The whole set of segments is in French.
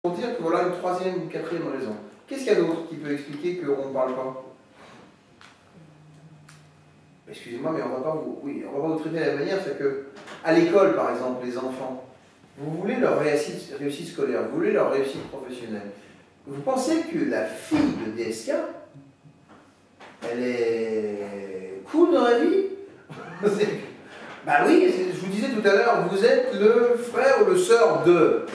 pour dire que voilà une troisième, une quatrième raison. Qu'est-ce qu'il y a d'autre qui peut expliquer qu'on ne parle pas? Excusez-moi, mais on va pas vous traiter de la même manière, c'est que à l'école, par exemple, les enfants, vous voulez leur réussite scolaire, vous voulez leur réussite professionnelle. Vous pensez que la fille de DSK, elle est cool dans la vie? Bah oui, je vous disais tout à l'heure, vous êtes le frère ou le sœur de.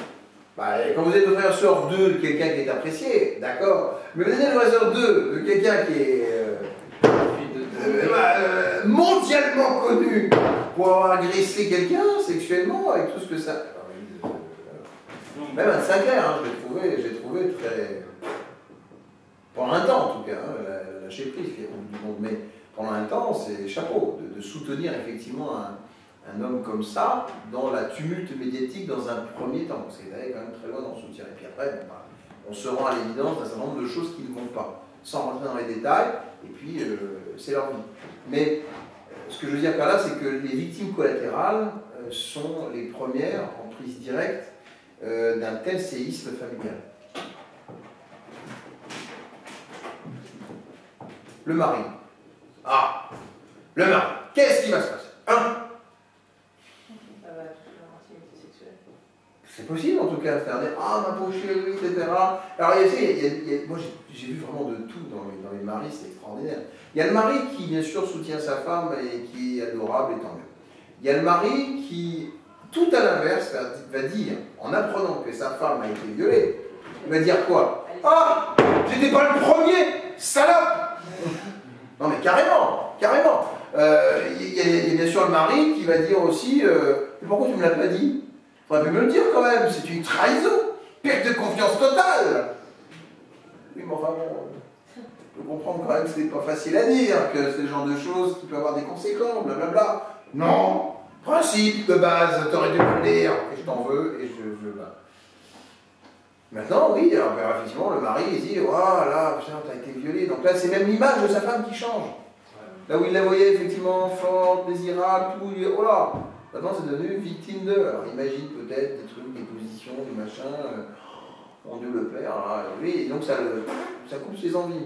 Bah, quand vous êtes le frère ou sœur de quelqu'un qui est apprécié, d'accord. Mais vous êtes le frère ou sœur de quelqu'un qui est mondialement connu pour avoir agressé quelqu'un sexuellement, avec tout ce que ça. Même un Sinclair, hein, j'ai trouvé très. Pendant un temps en tout cas, hein, la lâcher prise qui est au bout du monde, mais pendant un temps, c'est chapeau de soutenir effectivement un homme comme ça dans la tumulte médiatique dans un premier temps, parce qu'il allait quand même très loin dans le soutien. Et puis après, bon, bah, on se rend à l'évidence d'un certain nombre de choses qui ne vont pas, sans rentrer dans les détails, et puis c'est leur vie. Mais ce que je veux dire par là, c'est que les victimes collatérales sont les premières en prise directe d'un tel séisme familial. Le mari. Ah, le mari. Qu'est-ce qui va se passer? C'est possible en tout cas, c'est-à-dire, ah ma pauvre chérie, etc. Alors moi j'ai vu vraiment de tout dans les maris, c'est extraordinaire. Il y a le mari qui bien sûr soutient sa femme et qui est adorable et tant mieux. Il y a le mari qui, tout à l'inverse, va dire, en apprenant que sa femme a été violée, il va dire quoi? Ah, j'étais pas le premier, salope! Non mais carrément, carrément. Il y a bien sûr le mari qui va dire aussi, mais pourquoi tu ne me l'as pas dit? Il faudrait pu me le dire quand même, c'est une trahison, perte de confiance totale. Oui, mais enfin bon, je peux comprendre quand même que c'est pas facile à dire, que c'est le genre de choses qui peuvent avoir des conséquences, blablabla. Non, principe de base, t'aurais dû me le dire, et je t'en veux, et je bats. Maintenant, oui, alors effectivement, le mari, il dit, oh là, putain, t'as été violée. Donc là, c'est même l'image de sa femme qui change. Là où il la voyait effectivement forte, désirable, tout, il dit, oh là. Maintenant, c'est devenu victime d'eux. Alors, imagine peut-être des trucs, des positions, des machins. Mon Dieu le Père. Là, oui, et donc ça coupe ses envies.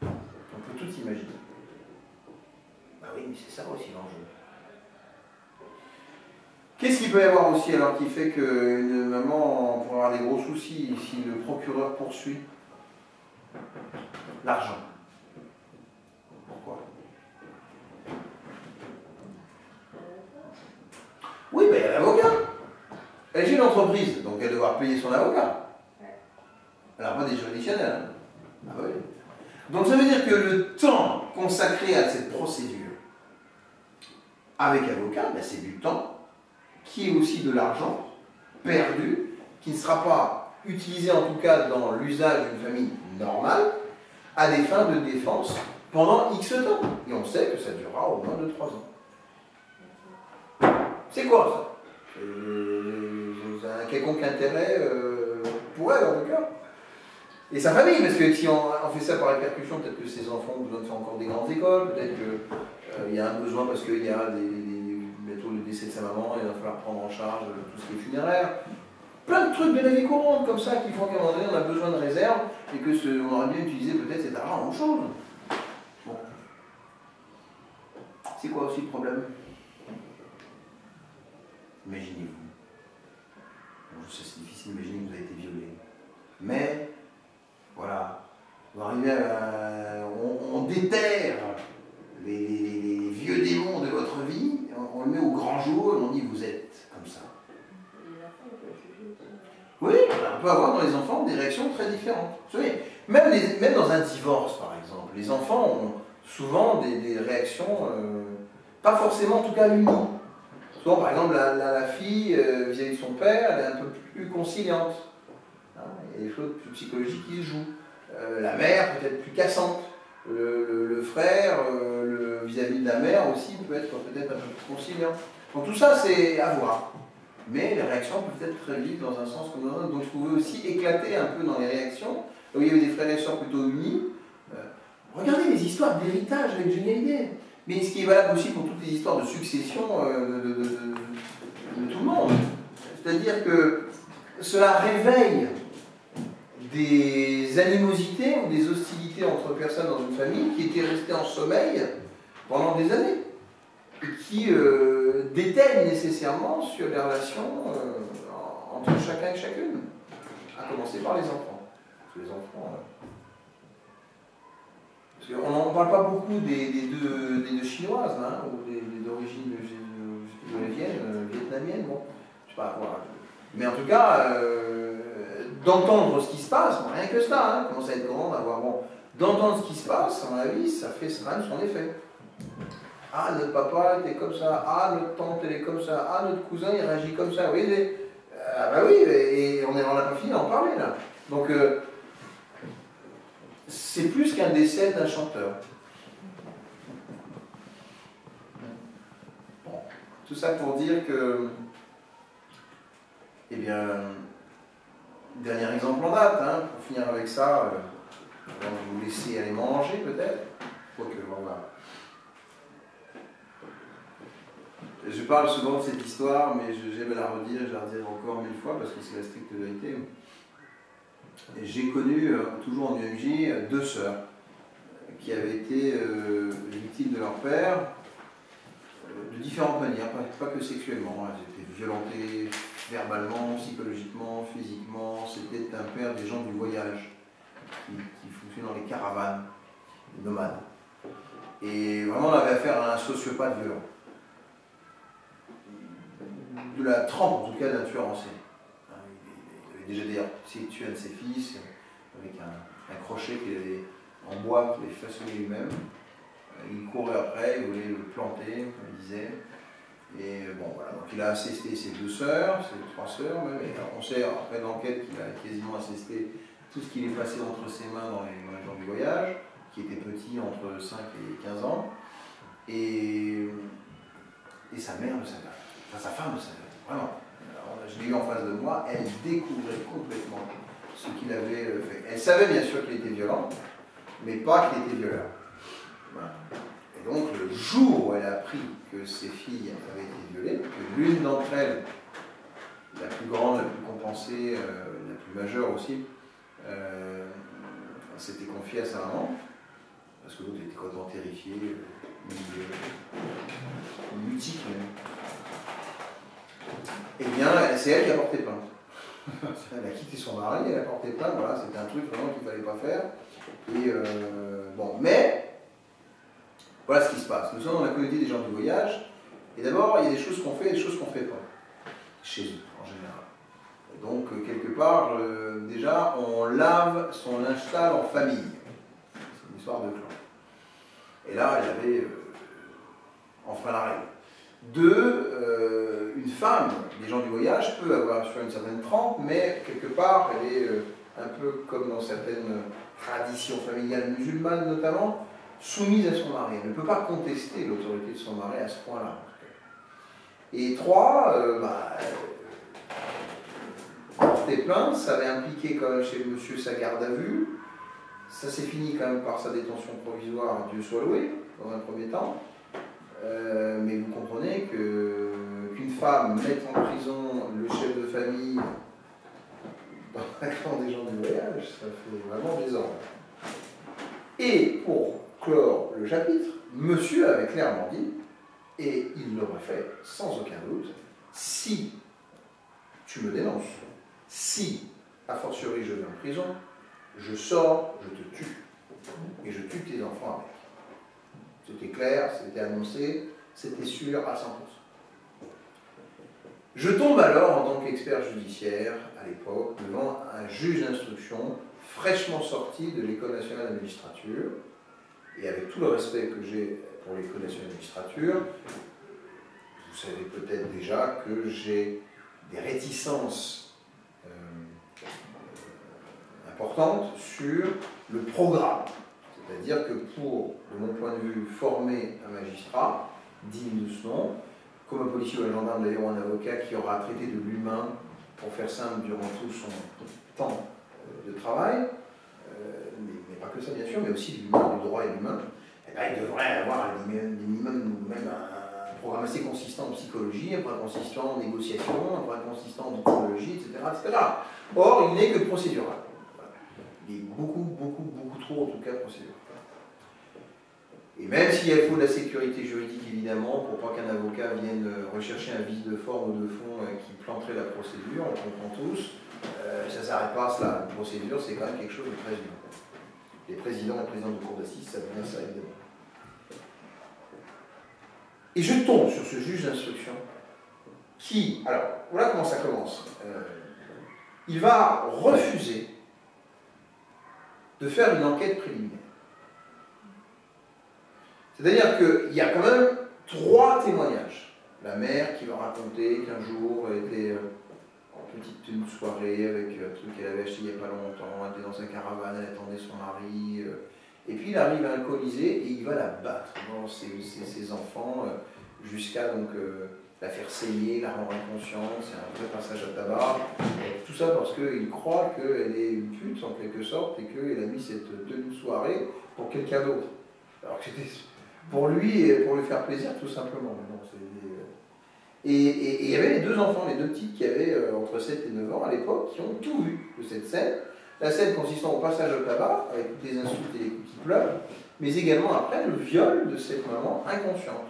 On peut tout imaginer. Bah oui, mais c'est ça aussi l'enjeu. Qu'est-ce qu'il peut y avoir aussi alors qui fait qu'une maman pourrait avoir des gros soucis si le procureur poursuit? L'argent. Pourquoi? Oui, mais il y a l'avocat. Elle est une entreprise, donc elle va devoir payer son avocat. Elle n'a pas des juridictionnels. Hein. Ah oui. Donc ça veut dire que le temps consacré à cette procédure avec avocat, ben c'est du temps qui est aussi de l'argent perdu, qui ne sera pas utilisé en tout cas dans l'usage d'une famille normale, à des fins de défense pendant X temps. Et on sait que ça durera au moins de 3 ans. C'est quoi ça? Un quelconque intérêt pour elle en tout cas. Et sa famille, parce que si on fait ça par répercussion, peut-être que ses enfants ont besoin de faire encore des grandes écoles, peut-être qu'il y a un besoin parce qu'il y a bientôt le décès de sa maman, il va falloir prendre en charge tout ce qui est funéraire. Plein de trucs de la vie courante comme ça qui font qu'à un moment donné on a besoin de réserve et qu'on aurait bien utilisé peut-être cet argent en autre chose. Bon. C'est quoi aussi le problème? Imaginez-vous. C'est difficile d'imaginer que vous avez été violé. Mais, voilà, on va arriver à... On déterre les vieux démons de votre vie, on le met au grand jour et on dit vous êtes comme ça. Oui, on peut avoir dans les enfants des réactions très différentes. Vous savez, même dans un divorce par exemple, les enfants ont souvent des réactions, pas forcément en tout cas unies. Souvent, par exemple, la fille, vis-à-vis de son père, elle est un peu plus conciliante. Hein, il y a des choses plus psychologiques qui se jouent. La mère peut être plus cassante. Le frère, vis-à-vis de la mère aussi, peut être peut-être un peu plus conciliant. Donc tout ça, c'est à voir. Mais les réactions peuvent être très vives dans un sens comme dans un autre. Donc je pouvais aussi éclater un peu dans les réactions. Là où il y avait des frères et sœurs plutôt unis. Regardez les histoires d'héritage avec Johnny Hallyday. Mais ce qui est valable aussi pour toutes les histoires de succession de tout le monde. C'est-à-dire que cela réveille des animosités ou des hostilités entre personnes dans une famille qui étaient restées en sommeil pendant des années et qui déteignent nécessairement sur les relations entre chacun et chacune, à commencer par les enfants. Parce que les enfants... parce qu'on ne parle pas beaucoup des deux chinoises, hein, ou d'origine vietnamienne, bon, je sais pas, voilà. Mais en tout cas, d'entendre ce qui se passe, bon, rien que cela, hein, commence à être grand d'avoir, bon, d'entendre ce qui se passe, à mon avis, ça fait quand même son effet. Ah, notre papa était comme ça, ah, notre tante elle est comme ça, ah, notre cousin il réagit comme ça, oui, bah oui, et on n'a pas fini d'en parler là. Donc, c'est plus qu'un décès d'un chanteur. Bon, tout ça pour dire que, eh bien, dernier exemple en date, hein, pour finir avec ça, on va vous laisser aller manger peut-être, quoique, voilà. Je parle souvent de cette histoire, mais j'aime la redire et je la redirai encore 1000 fois parce que c'est la stricte vérité. J'ai connu, toujours en UMJ, 2 sœurs qui avaient été victimes de leur père de différentes manières, pas que sexuellement. Elles étaient violentées verbalement, psychologiquement, physiquement. C'était un père des gens du voyage qui fonctionnait dans les caravanes, les nomades. Et vraiment, on avait affaire à un sociopathe violent. De la trempe, en tout cas, d'un tueur en série. Il avait déjà d'ailleurs tué un de ses fils avec un crochet qu'il avait en bois qu'il avait façonné lui-même. Il courait après, il voulait le planter, comme il disait. Et bon, voilà, donc il a assisté ses 2 sœurs, ses 3 sœurs même. Et on sait après l'enquête qu'il a quasiment assisté tout ce qu'il est passé entre ses mains dans les gens du voyage, qui étaient petits, entre 5 et 15 ans. Et sa mère ne savait pas. Enfin, sa femme ne savait pas. Vraiment. Alors, je l'ai eu en face de moi, elle découvrait complètement ce qu'il avait fait. Elle savait bien sûr qu'il était violent, mais pas qu'il était violeur. Voilà. Et donc, le jour où elle a appris que ses filles avaient été violées, que l'une d'entre elles, la plus grande, la plus compensée, la plus majeure aussi, s'était confiée à sa maman, parce que l'autre était complètement terrifiée, mutique même. Eh bien, c'est elle qui a porté plainte. Elle a quitté son mari, elle a porté plainte, voilà, c'était un truc vraiment qu'il ne fallait pas faire. Et bon, mais, voilà ce qui se passe. Nous sommes dans la communauté des gens du voyage, et d'abord, il y a des choses qu'on fait et des choses qu'on ne fait pas, chez eux, en général. Et donc, quelque part, déjà, on lave son linge sale en famille. C'est une histoire de clan. Et là, elle avait enfreint la règle. 2, une femme, des gens du voyage, peut avoir sur une certaine trempe, mais quelque part, elle est un peu comme dans certaines traditions familiales musulmanes notamment, soumise à son mari. Elle ne peut pas contester l'autorité de son mari à ce point-là. Et 3, porter plainte, ça avait impliqué quand même chez monsieur sa garde à vue. Ça s'est fini quand même par sa détention provisoire, Dieu soit loué, dans un premier temps. Mais vous comprenez qu'une femme mette en prison le chef de famille dans la camp des gens du voyage, ça fait vraiment désordre. Et pour clore le chapitre, monsieur avait clairement dit, et il l'aurait fait sans aucun doute, si tu me dénonces, si, a fortiori je vais en prison, je sors, je te tue, et je tue tes enfants avec. C'était clair, c'était annoncé, c'était sûr à 100%. Je tombe alors en tant qu'expert judiciaire, à l'époque, devant un juge d'instruction fraîchement sorti de l'École nationale de magistrature, et avec tout le respect que j'ai pour l'École nationale de magistrature, vous savez peut-être déjà que j'ai des réticences importantes sur le programme. C'est-à-dire que pour, de mon point de vue, former un magistrat digne de ce nom, comme un policier ou un gendarme d'ailleurs, ou un avocat qui aura traité de l'humain, pour faire simple, durant tout son temps de travail, mais pas que ça bien sûr, mais aussi de l'humain, du droit et de l'humain, eh bien, il devrait avoir un minimum, même programme assez consistant en psychologie, un programme consistant en négociation, un programme consistant en technologie, etc. Or, il n'est que procédural. Il est beaucoup trop, en tout cas, procédural. Et même s'il faut de la sécurité juridique, évidemment, pour pas qu'un avocat vienne rechercher un vice de forme ou de fond qui planterait la procédure, on comprend tous, ça ne s'arrête pas à cela. Une procédure, c'est quand même quelque chose de très humain. Les présidents et présidentes de cour d'assises savent bien ça, évidemment. Et je tombe sur ce juge d'instruction qui, alors, voilà comment ça commence. Il va refuser de faire une enquête préliminaire. C'est-à-dire qu'il y a quand même 3 témoignages. La mère qui va raconter qu'un jour, elle était en petite tenue de soirée avec un truc qu'elle avait acheté il n'y a pas longtemps, elle était dans sa caravane, elle attendait son mari, et puis il arrive alcoolisé et il va la battre dans ses enfants jusqu'à donc la faire saigner, la rendre inconsciente, c'est un vrai passage à tabac. Tout ça parce qu'il croit qu'elle est une pute en quelque sorte et qu'elle a mis cette tenue de soirée pour quelqu'un d'autre. Alors que c'était pour lui et pour lui faire plaisir tout simplement. Mais non, et il y avait les 2 enfants, les 2 petites qui avaient entre 7 et 9 ans à l'époque, qui ont tout vu de cette scène. La scène consistant au passage au tabac, avec toutes les insultes et les coups qui pleuvent, mais également après le viol de cette maman inconsciente.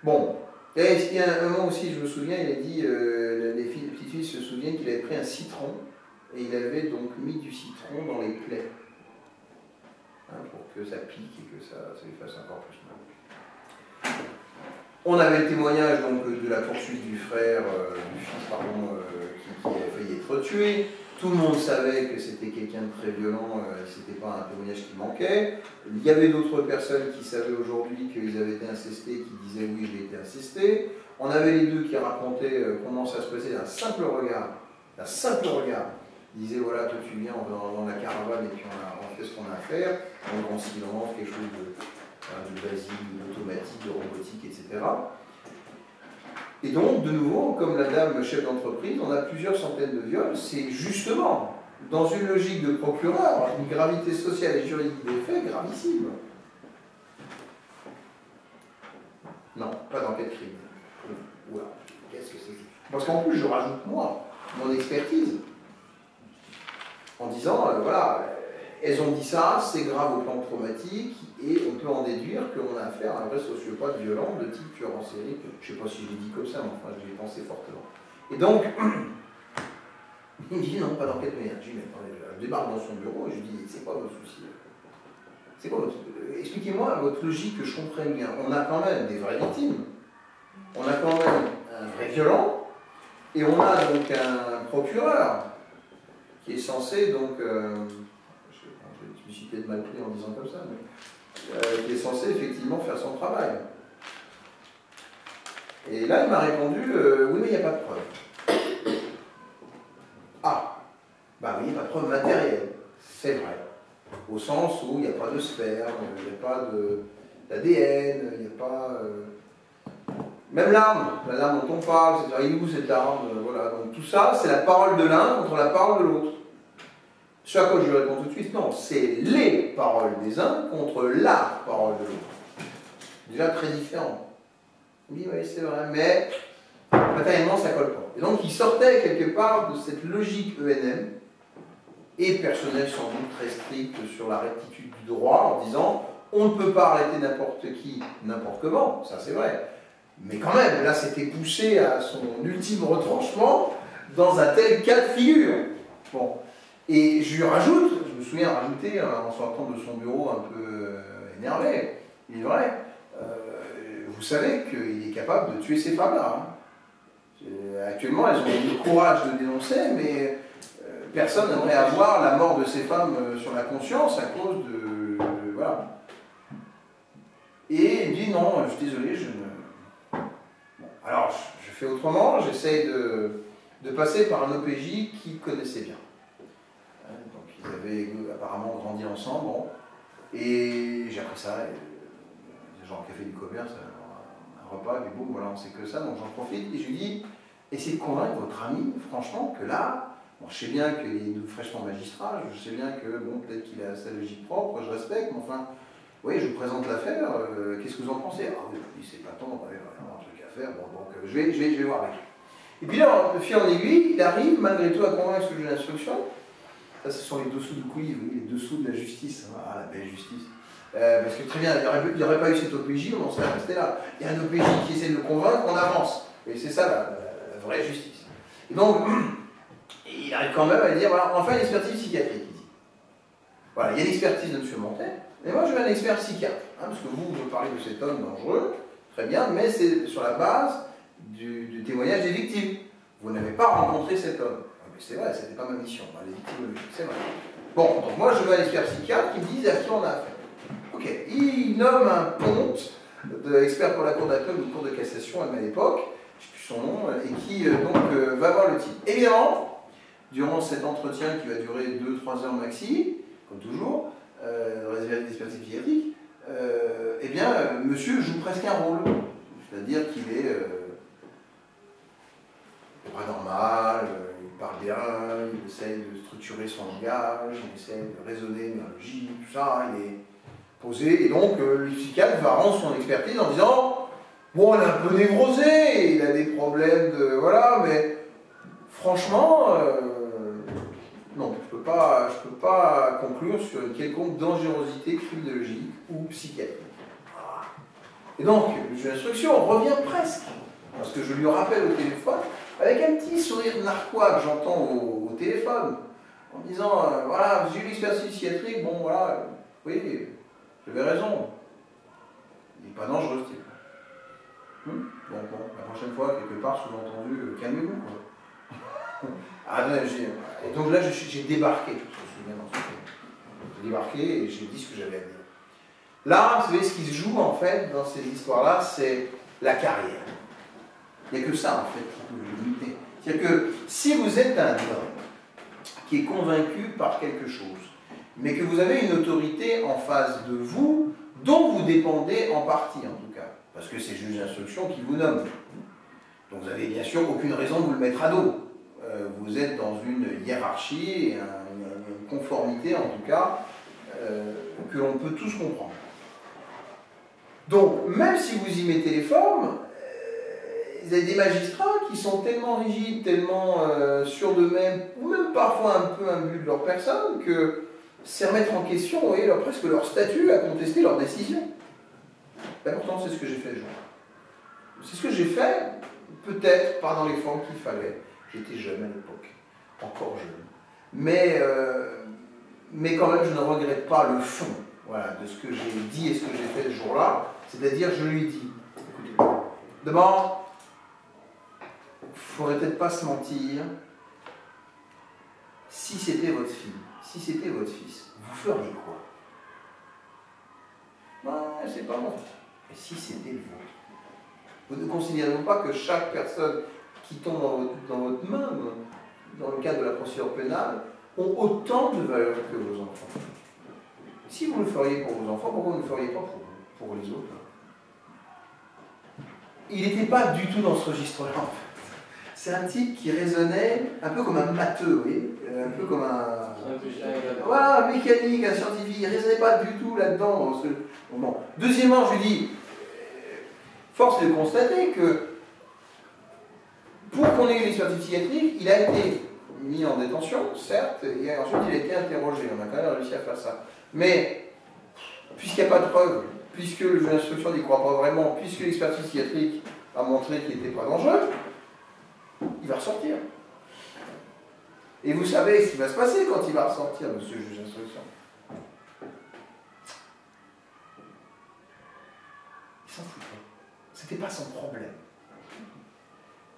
Bon, il y a un moment aussi, je me souviens, il a dit, les petites filles se souviennent qu'il avait pris un citron, et il avait donc mis du citron dans les plaies, pour que ça pique et que ça lui fasse encore plus mal. On avait le témoignage donc, de la poursuite du frère, du fils, pardon, qui avait failli être tué. Tout le monde savait que c'était quelqu'un de très violent, c'était pas un témoignage qui manquait. Il y avait d'autres personnes qui savaient aujourd'hui qu'ils avaient été incestés, qui disaient oui, j'ai été incesté. On avait les 2 qui racontaient comment ça se passait d'un simple regard. Ils disaient voilà, toi tu viens, on va dans la caravane et puis on fait ce qu'on a à faire, en grand silence, quelque chose de basique, d'automatique, de robotique, etc. Et donc, de nouveau, comme la dame chef d'entreprise, on a plusieurs centaines de viols. C'est justement, dans une logique de procureur, une gravité sociale et juridique des faits gravissime. Non, pas d'enquête criminelle. Oula, qu'est-ce que c'est? Parce qu'en plus, je rajoute moi, mon expertise, en disant, voilà, elles ont dit ça, c'est grave au plan traumatique, et on peut en déduire qu'on a affaire à un vrai sociopathe violent de type tueur en série. Je ne sais pas si je l'ai dit comme ça, mais enfin, je l'ai pensé fortement. Et donc, il me dit non, pas d'enquête criminelle. Je dis, mais attendez, je débarque dans son bureau et je lui dis, c'est quoi votre souci? C'est quoi votre... Expliquez-moi votre logique que je comprenne bien. On a quand même des vraies victimes, on a quand même un vrai violent, et on a donc un procureur qui est censé donc... je me suis peut-être mal pris en disant comme ça, mais qui est censé effectivement faire son travail. Et là, il m'a répondu, oui, mais il n'y a pas de preuve. Ah, bah oui, il n'y a pas de preuve matérielle, c'est vrai. Au sens où il n'y a pas de sperme, il n'y a pas d'ADN, il n'y a pas... Même l'arme, la l'arme dont on parle, c'est-à-dire, il est où cette arme, voilà. Donc tout ça, c'est la parole de l'un contre la parole de l'autre. Ce à quoi je lui réponds tout de suite, non, c'est les paroles des uns contre la parole de l'autre. Déjà très différent. Oui, c'est vrai, mais matériellement, ça colle pas. Et donc, il sortait quelque part de cette logique ENM, et personnel sans doute très strict sur la rectitude du droit, en disant, on ne peut pas arrêter n'importe qui, n'importe comment, ça c'est vrai. Mais quand même, là, c'était poussé à son ultime retranchement dans un tel cas de figure. Bon. Et je lui rajoute, je me souviens rajouter en sortant de son bureau un peu énervé, il est vrai, vous savez qu'il est capable de tuer ces femmes-là. Hein. Actuellement, elles ont eu le courage de dénoncer, mais personne n'aimerait avoir la mort de ces femmes sur la conscience à cause de voilà. Et il me dit non, je suis désolé, je ne... Bon, alors, je fais autrement, j'essaye de passer par un OPJ qui connaissait bien. Donc ils avaient apparemment grandi ensemble, bon. Et j'ai appris ça, genre café du commerce, un repas, et boum, voilà, on sait que ça, donc j'en profite, et je lui dis, essayez de convaincre votre ami, franchement, que là, bon, je sais bien qu'il est fraîchement magistrat, je sais bien que, bon, peut-être qu'il a sa logique propre, je respecte, mais enfin, oui, je vous présente l'affaire, qu'est-ce que vous en pensez? Ah oui, c'est pas tant, il y a un truc à faire, bon, donc je vais voir avec. Et puis là, de fil en aiguille, il arrive malgré tout à convaincre ce juge d'instruction. Ça, ce sont les dessous du couilles, vous voyez, les dessous de la justice. Ah, la belle justice. Parce que très bien, il n'y aurait pas eu cette OPJ, on en serait resté là. Il y a un OPJ qui essaie de le convaincre, on avance. Et c'est ça la vraie justice. Et donc, il arrive quand même à dire, voilà, on va faire une expertise psychiatrique, il dit. Voilà, il y a l'expertise de M. Montet, mais moi je veux un expert psychiatre. Hein, parce que vous parlez de cet homme dangereux, très bien, mais c'est sur la base du témoignage des victimes. Vous n'avez pas rencontré cet homme. Mais c'est vrai, c'était pas ma mission, les victimes, c'est vrai. Bon, donc moi je veux un expert psychiatre qui me dise à qui on a affaire. Ok, il nomme un ponte expert pour la cour d'appel ou cour de cassation à l'époque, je ne sais plus son nom, et qui va voir le type. Évidemment, durant cet entretien qui va durer 2-3 heures maxi, comme toujours, dans les expertises psychiatriques, eh bien, monsieur joue presque un rôle. C'est-à-dire qu'il est pas normal, il parle bien, il essaie de structurer son langage, il essaie de raisonner dans la logique, tout ça, il est posé, et donc le psychiatre va rendre son expertise en disant bon, il est un peu névrosé, il a des problèmes de. Voilà, mais franchement, non, je peux pas conclure sur une quelconque dangerosité criminologique ou psychiatrique. Et donc, le juge d'instruction revient presque, parce que je lui rappelle au téléphone, avec un petit sourire narquois que j'entends au téléphone, en disant voilà, j'ai eu l'expertise psychiatrique, bon voilà, oui. J'avais raison. Il n'est pas dangereux, ce type. Bon, la prochaine fois, quelque part, sous-entendu, calmez-vous, quoi. Et donc là, j'ai débarqué, je me souviens dans ce film. J'ai débarqué et j'ai dit ce que j'avais à dire. Là, vous savez, ce qui se joue, en fait, dans ces histoires-là, c'est la carrière. Il n'y a que ça, en fait, qui peut vous limiter. C'est-à-dire que si vous êtes un homme qui est convaincu par quelque chose, mais que vous avez une autorité en face de vous, dont vous dépendez en partie, en tout cas, parce que c'est le juge d'instruction qui vous nomme. Donc vous n'avez bien sûr aucune raison de vous le mettre à dos. Vous êtes dans une hiérarchie, une conformité, en tout cas, que l'on peut tous comprendre. Donc, même si vous y mettez les formes, vous avez des magistrats qui sont tellement rigides, tellement sûrs d'eux-mêmes, ou même parfois un peu imbus de leur personne, que c'est remettre en question, vous voyez, presque leur statut, à contester leur décision. Et pourtant, c'est ce que j'ai fait, c'est ce que j'ai fait, peut-être pas dans les formes qu'il fallait. J'étais jeune à l'époque, encore jeune. Mais quand même, je ne regrette pas le fond, voilà, de ce que j'ai dit et ce que j'ai fait ce jour-là. C'est-à-dire, je lui ai dit, écoutez, d'abord, il ne faudrait peut-être pas se mentir, si c'était votre fille, si c'était votre fils, vous feriez quoi? Ben, c'est pas bon. Mais si c'était le vôtre, vous ne considérez pas que chaque personne qui tombe dans votre main, dans le cadre de la procédure pénale, ont autant de valeur que vos enfants? Si vous le feriez pour vos enfants, pourquoi vous ne le feriez pas pour les autres? Il n'était pas du tout dans ce registre-là, en fait. C'est un type qui raisonnait un peu comme un matheux, vous voyez, un peu comme un... Voilà, un mécanique, un scientifique, il ne raisonnait pas du tout là-dedans. Bon. Deuxièmement, je lui dis, force est de constater que pour qu'on ait une expertise psychiatrique, il a été mis en détention, certes, et ensuite il a été interrogé. On a quand même réussi à faire ça. Mais, puisqu'il n'y a pas de preuve, puisque le juge d'instruction n'y croit pas vraiment, puisque l'expertise psychiatrique a montré qu'il n'était pas dangereux, il va ressortir. Et vous savez ce qui va se passer quand il va ressortir, monsieur le juge d'instruction. Il s'en foutait. C'était pas son problème.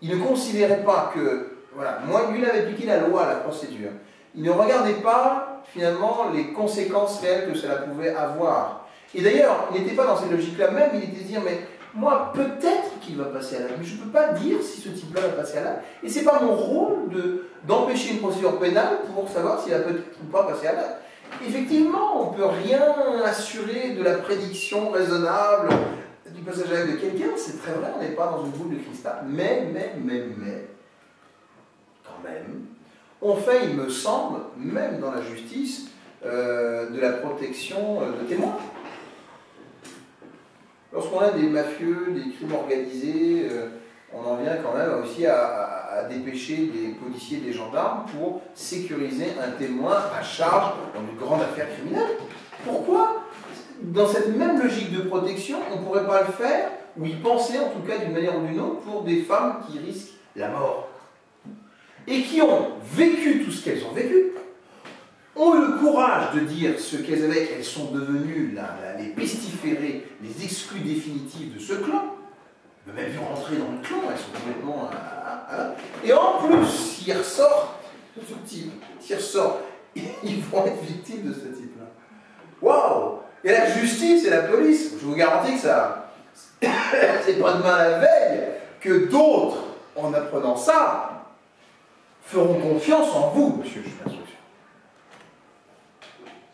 Il ne considérait pas que, voilà, moi, lui, il avait appliqué la loi, la procédure. Il ne regardait pas, finalement, les conséquences réelles que cela pouvait avoir. Et d'ailleurs, il n'était pas dans cette logique-là même, il était de dire, mais moi, peut-être qu'il va passer à l'acte, mais je ne peux pas dire si ce type-là va passer à l'acte. Et ce n'est pas mon rôle d'empêcher une procédure pénale pour savoir s'il va peut-être ou pas passer à l'acte. Effectivement, on ne peut rien assurer de la prédiction raisonnable du passage à l'acte de quelqu'un, c'est très vrai, on n'est pas dans une boule de cristal. Mais, quand même, on fait, il me semble, même dans la justice, de la protection de témoins. Lorsqu'on a des mafieux, des crimes organisés, on en vient quand même aussi à dépêcher des policiers, des gendarmes pour sécuriser un témoin à charge dans une grande affaire criminelle. Pourquoi, dans cette même logique de protection, on ne pourrait pas le faire, ou y penser en tout cas d'une manière ou d'une autre, pour des femmes qui risquent la mort et qui ont vécu tout ce qu'elles ont vécu, ont eu le courage de dire ce qu'elles avaient, qu'elles sont devenues les pestiférées, les exclus définitifs de ce clan. On peut même plus rentrer dans le clan, elles sont complètement... Et en plus, s'ils ressortent, ce type, s'ils ressortent, ils vont être victimes de ce type-là. Waouh! Et la justice et la police, je vous garantis que ça, c'est pas demain la veille que d'autres, en apprenant ça, feront confiance en vous, monsieur le juge d'instruction.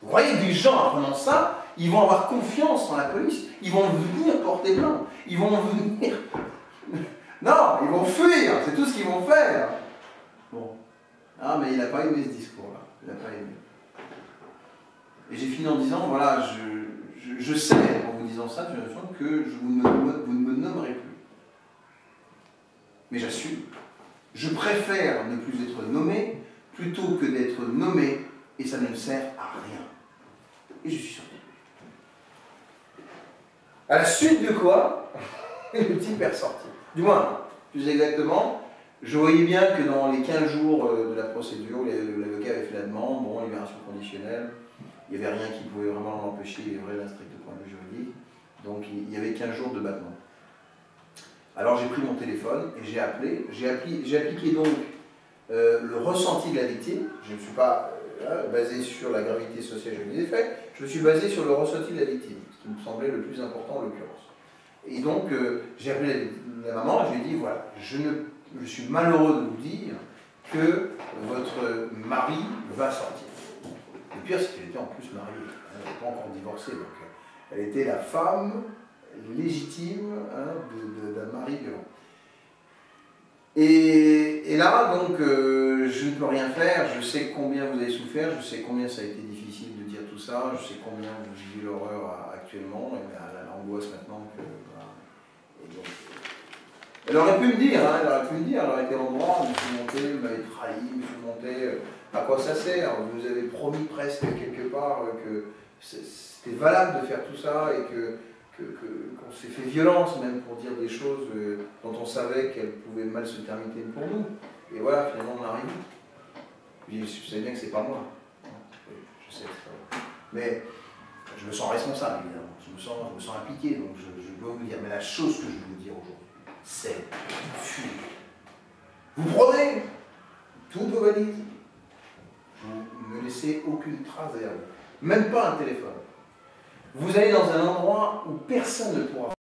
Vous voyez, des gens apprenant ça, ils vont avoir confiance en la police, ils vont venir porter plainte, ils vont venir... Non, ils vont fuir, c'est tout ce qu'ils vont faire. Bon. Ah, mais il n'a pas aimé ce discours-là, il n'a pas aimé. Et j'ai fini en disant, voilà, je sais, en vous disant ça, j'ai l'impression que vous ne me nommerez plus. Mais j'assume. Je préfère ne plus être nommé plutôt que d'être nommé et ça ne me sert à rien. Et je suis sorti. À la suite de quoi, le type est ressorti. Du moins, plus exactement, je voyais bien que dans les 15 jours de la procédure, l'avocat avait fait la demande, bon, libération conditionnelle, il n'y avait rien qui pouvait vraiment l'empêcher, il est vrai, d'un strict point de vue juridique, donc il y avait 15 jours de battement. Alors j'ai pris mon téléphone et j'ai appelé, j'ai appliqué donc le ressenti de la victime, je ne me suis pas basé sur la gravité sociale des faits, je me suis basé sur le ressenti de la victime, ce qui me semblait le plus important en l'occurrence. Et donc j'ai appelé la maman et je lui ai dit, voilà, je suis malheureux de vous dire que votre mari va sortir. Le pire, c'est qu'elle était en plus mariée, elle n'était pas encore divorcée, donc elle était la femme légitime d'un mari violent. Et là, donc, je ne peux rien faire, je sais combien vous avez souffert, je sais combien ça a été difficile de dire tout ça, je sais combien vous vivez l'horreur actuellement, et l'angoisse maintenant que... Voilà. Et donc, elle aurait pu me dire, hein, elle aurait été en droit, je me suis monté, vous m'avez trahi, je me suis monté, à quoi ça sert? Vous nous avez promis presque quelque part que c'était valable de faire tout ça et qu'on s'est fait violence même pour dire des choses dont on savait qu'elles pouvaient mal se terminer pour nous. Et voilà, finalement on arrive. Je sais bien que c'est pas moi. Je sais que c'est pas moi. Mais je me sens responsable, évidemment. Je me sens impliqué, donc je dois vous dire. Mais la chose que je veux vous dire aujourd'hui, c'est fuir. Vous prenez toutes vos valises, vous ne laissez aucune trace derrière vous, même pas un téléphone. Vous allez dans un endroit où personne ne pourra